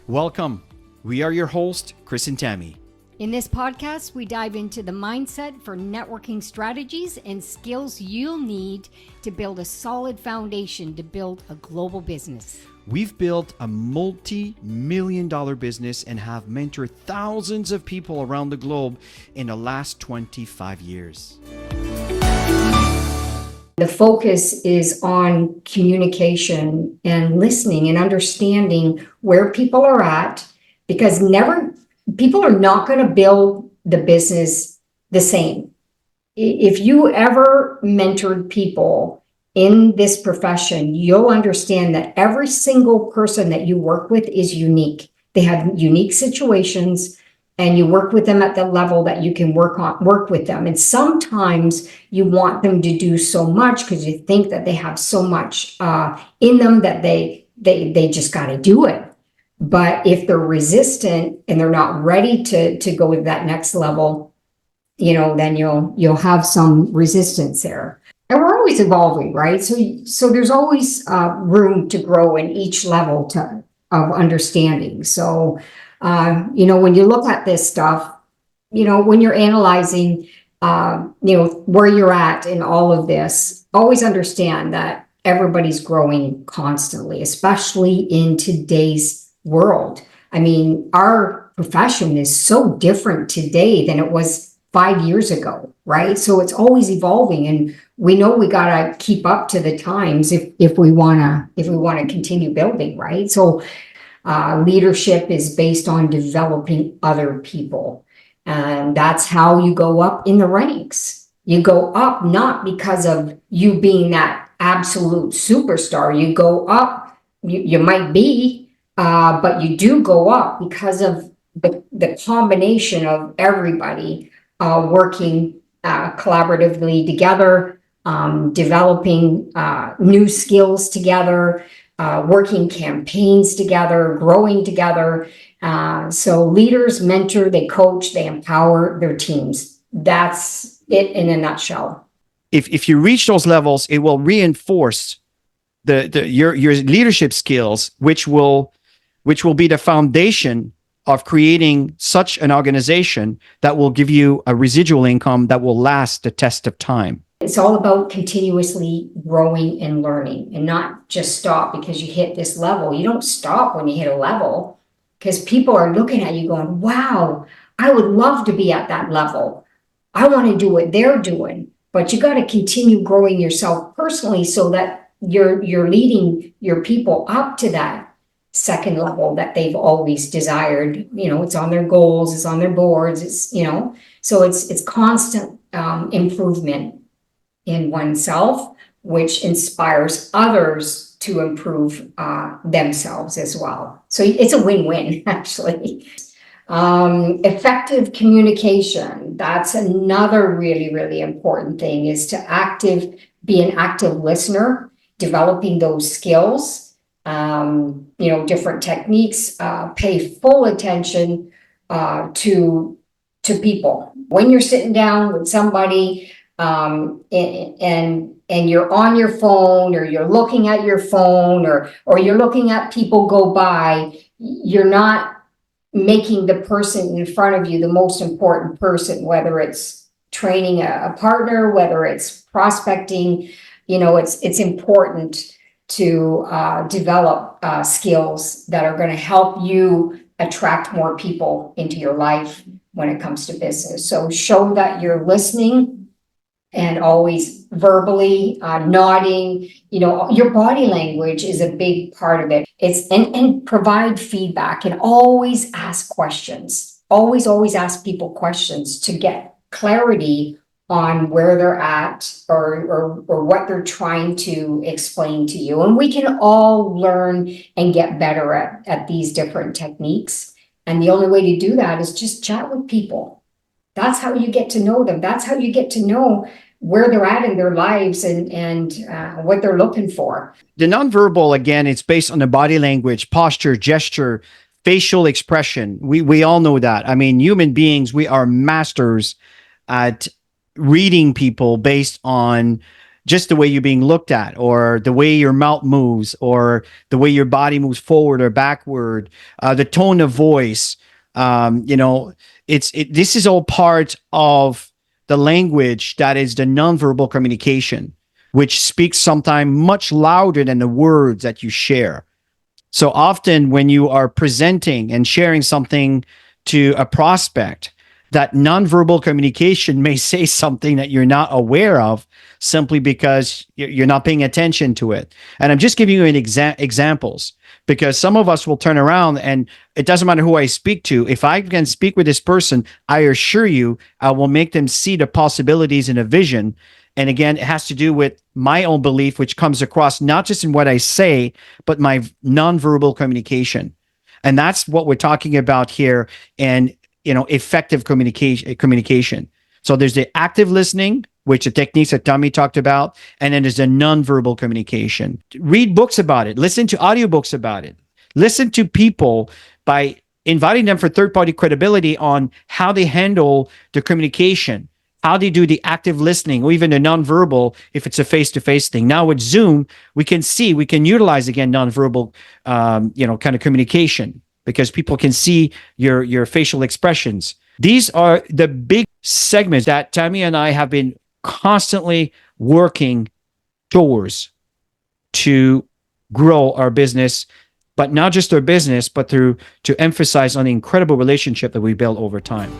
Welcome. We are your hosts, Chris and Tammy. In this podcast, we dive into the mindset for networking strategies and skills you'll need to build a solid foundation to build a global business. We've built a multi-million-dollar business and have mentored thousands of people around the globe in the last 25 years. The focus is on communication and listening and understanding where people are at, because people are not going to build the business the same. If you ever mentored people in this profession, you'll understand that every single person that you work with is unique. They have unique situations, and you work with them at the level that you can work with them. And sometimes you want them to do so much because you think that they have so much in them that they just got to do it. But if they're resistant and they're not ready to go to that next level, then you'll have some resistance there. And we're always evolving, right? So there's always room to grow in each level of understanding. So when you look at this stuff, when you're analyzing, where you're at in all of this, always understand that everybody's growing constantly, especially in today's world. I mean, our profession is so different today than it was 5 years ago, right? So it's always evolving, and we know we gotta keep up to the times if we wanna continue building, right? So leadership is based on developing other people. And that's how you go up in the ranks. You go up not because of you being that absolute superstar. You go up, you might be, but you do go up because of the combination of everybody working collaboratively together, developing new skills together, working campaigns together, growing together. So leaders mentor, they coach, they empower their teams. That's it in a nutshell. If you reach those levels, it will reinforce your leadership skills, which will be the foundation of creating such an organization that will give you a residual income that will last the test of time. It's all about continuously growing and learning, and not just stop because you hit this level. You don't stop when you hit a level, because people are looking at you going, wow, I would love to be at that level. I want to do what they're doing. But you got to continue growing yourself personally so that you're leading your people up to that second level that they've always desired. It's on their goals, it's on their boards, so it's constant improvement in oneself, which inspires others to improve themselves as well. So it's a win-win, actually. Effective communication, that's another really, really important thing, is to be an active listener, developing those skills, different techniques, pay full attention to people. When you're sitting down with somebody, and you're on your phone, or you're looking at your phone, or you're looking at people go by, you're not making the person in front of you the most important person, whether it's training a partner, whether it's prospecting. It's important to develop skills that are going to help you attract more people into your life when it comes to business. So show that you're listening, and always verbally nodding. Your body language is a big part of it. And provide feedback, and always ask questions. Always ask people questions to get clarity on where they're at, or what they're trying to explain to you. And we can all learn and get better at these different techniques. And the only way to do that is just chat with people. That's how you get to know them. That's how you get to know where they're at in their lives and what they're looking for. The nonverbal, again, it's based on the body language, posture, gesture, facial expression. We all know that. I mean, human beings, we are masters at reading people based on just the way you're being looked at, or the way your mouth moves, or the way your body moves forward or backward, the tone of voice. You know, this is all part of the language that is the nonverbal communication, which speaks sometimes much louder than the words that you share. So often when you are presenting and sharing something to a prospect, that nonverbal communication may say something that you're not aware of simply because you're not paying attention to it. And I'm just giving you an examples, because some of us will turn around, and it doesn't matter who I speak to. If I can speak with this person, I assure you, I will make them see the possibilities in a vision. And again, it has to do with my own belief, which comes across not just in what I say, but my nonverbal communication. And that's what we're talking about here. And, you know, effective communication. So there's the active listening, which the techniques that Tammy talked about, and then there's the nonverbal communication. Read books about it, listen to audiobooks about it, listen to people by inviting them for third-party credibility on how they handle the communication, how they do the active listening, or even the nonverbal if it's a face-to-face thing. Now with Zoom, we can utilize again nonverbal, kind of communication, because people can see your facial expressions. These are the big segments that Tammy and I have been constantly working towards to grow our business, but not just our business, but to emphasize on the incredible relationship that we built over time.